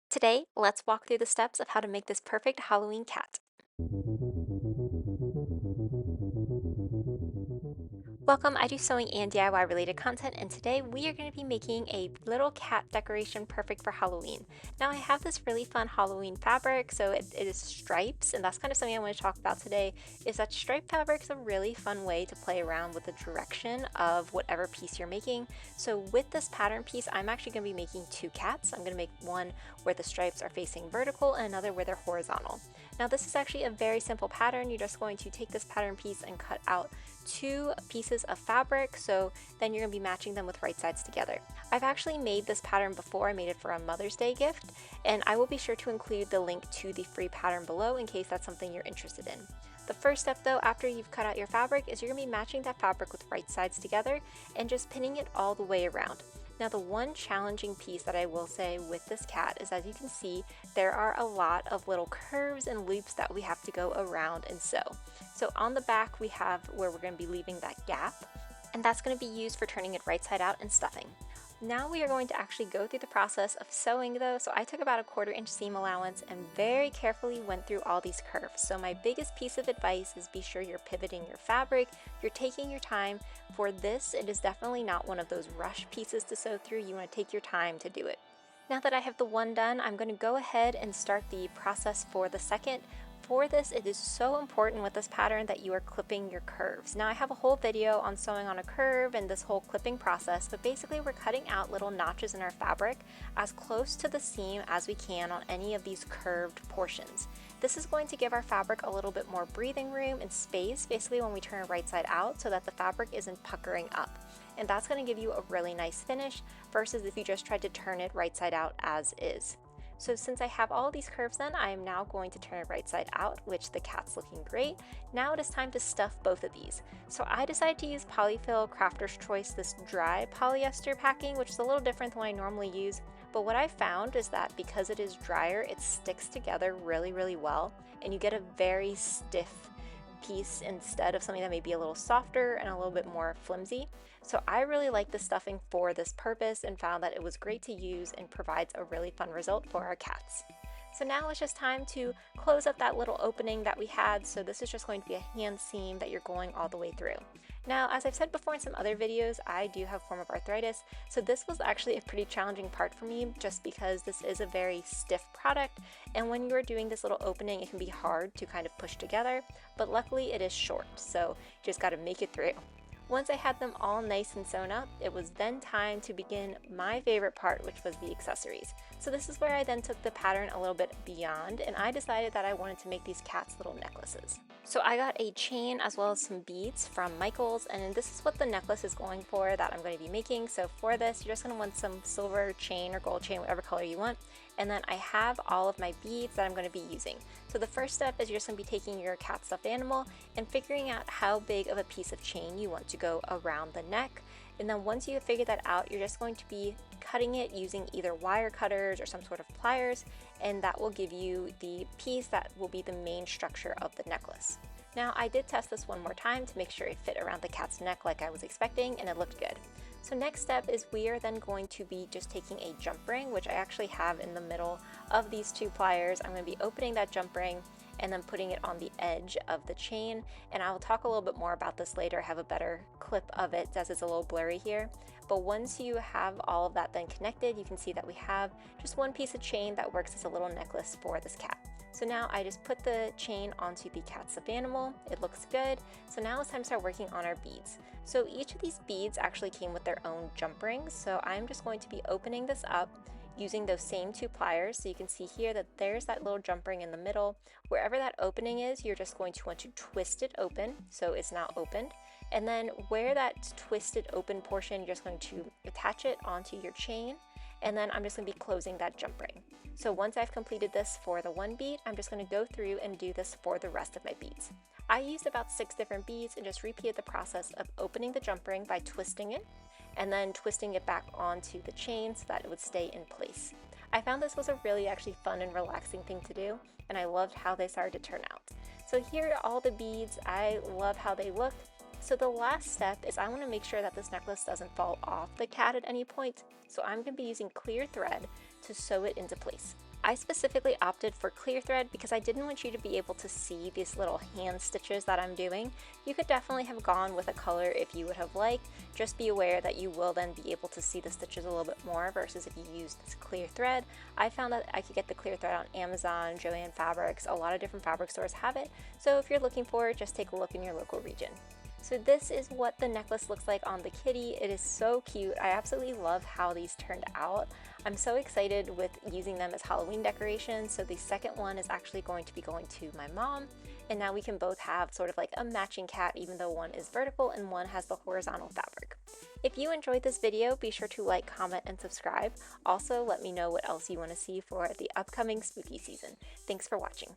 Today, let's walk through the steps of how to make this perfect Halloween cat. Welcome, I do sewing and DIY related content, and today we are going to be making a little cat decoration perfect for Halloween. Now I have this really fun Halloween fabric, so it is stripes, and that's kind of something I want to talk about today, is that stripe fabric is a really fun way to play around with the direction of whatever piece you're making. So with this pattern piece, I'm actually going to be making two cats. I'm going to make one where the stripes are facing vertical and another where they're horizontal. Now this is actually a very simple pattern. You're just going to take this pattern piece and cut out two pieces of fabric, so then you're going to be matching them with right sides together. I've actually made this pattern before. I made it for a Mother's Day gift, and I will be sure to include the link to the free pattern below in case that's something you're interested in. The first step though, after you've cut out your fabric, is you're going to be matching that fabric with right sides together and just pinning it all the way around. Now the one challenging piece that I will say with this cat is, as you can see, there are a lot of little curves and loops that we have to go around and sew. So on the back we have where we're going to be leaving that gap, and that's going to be used for turning it right side out and stuffing. Now we are going to actually go through the process of sewing though, so I took about a 1/4 inch seam allowance and very carefully went through all these curves. So my biggest piece of advice is be sure you're pivoting your fabric, you're taking your time. For this, it is definitely not one of those rush pieces to sew through. You want to take your time to do it. Now that I have the one done, I'm going to go ahead and start the process for the second. For this, it is so important with this pattern that you are clipping your curves. Now I have a whole video on sewing on a curve and this whole clipping process, but basically we're cutting out little notches in our fabric as close to the seam as we can on any of these curved portions. This is going to give our fabric a little bit more breathing room and space, basically when we turn it right side out, so that the fabric isn't puckering up. And that's going to give you a really nice finish versus if you just tried to turn it right side out as is. So since I have all these curves done, I am now going to turn it right side out, which the cat's looking great. Now it is time to stuff both of these. So I decided to use Polyfill Crafter's Choice, this dry polyester packing, which is a little different than what I normally use. But what I found is that because it is drier, it sticks together really, really well, and you get a very stiff piece instead of something that may be a little softer and a little bit more flimsy. So I really like the stuffing for this purpose and found that it was great to use and provides a really fun result for our cats. So now it's just time to close up that little opening that we had. So this is just going to be a hand seam that you're going all the way through. Now, as I've said before in some other videos, I do have a form of arthritis, so this was actually a pretty challenging part for me just because this is a very stiff product, and when you're doing this little opening, it can be hard to kind of push together, but luckily it is short, so you just got to make it through. Once I had them all nice and sewn up, it was then time to begin my favorite part, which was the accessories. So this is where I then took the pattern a little bit beyond, and I decided that I wanted to make these cats little necklaces. So I got a chain as well as some beads from Michaels, and this is what the necklace is going for that I'm going to be making. So for this, you're just going to want some silver chain or gold chain, whatever color you want. And then I have all of my beads that I'm going to be using. So the first step is you're just going to be taking your cat stuffed animal and figuring out how big of a piece of chain you want to go around the neck. And then once you have figured that out, you're just going to be cutting it using either wire cutters or some sort of pliers, and that will give you the piece that will be the main structure of the necklace. Now I did test this one more time to make sure it fit around the cat's neck like I was expecting, and it looked good. So next step is we are then going to be just taking a jump ring, which I actually have in the middle of these two pliers. I'm going to be opening that jump ring and then putting it on the edge of the chain, and I will talk a little bit more about this later. I have a better clip of it as it's a little blurry here. But once you have all of that then connected, you can see that we have just one piece of chain that works as a little necklace for this cat. So now I just put the chain onto the cat stuffed animal. It looks good. So now it's time to start working on our beads. So each of these beads actually came with their own jump rings. So I'm just going to be opening this up using those same two pliers. So you can see here that there's that little jump ring in the middle. Wherever that opening is, you're just going to want to twist it open so it's now opened. And then where that twisted open portion, you're just going to attach it onto your chain. And then I'm just going to be closing that jump ring. So once I've completed this for the one bead, I'm just going to go through and do this for the rest of my beads. I used about 6 different beads and just repeated the process of opening the jump ring by twisting it and then twisting it back onto the chain so that it would stay in place. I found this was a really actually fun and relaxing thing to do, and I loved how they started to turn out. So here are all the beads. I love how they look. So the last step is I want to make sure that this necklace doesn't fall off the cat at any point, so I'm going to be using clear thread to sew it into place. I specifically opted for clear thread because I didn't want you to be able to see these little hand stitches that I'm doing. You could definitely have gone with a color if you would have liked. Just be aware that you will then be able to see the stitches a little bit more versus if you use this clear thread. I found that I could get the clear thread on Amazon, Joann Fabrics, a lot of different fabric stores have it. So if you're looking for it, just take a look in your local region. So this is what the necklace looks like on the kitty. It is so cute. I absolutely love how these turned out. I'm so excited with using them as Halloween decorations. So the second one is actually going to be going to my mom. And now we can both have sort of like a matching cat, even though one is vertical and one has the horizontal fabric. If you enjoyed this video, be sure to like, comment, and subscribe. Also, let me know what else you want to see for the upcoming spooky season. Thanks for watching.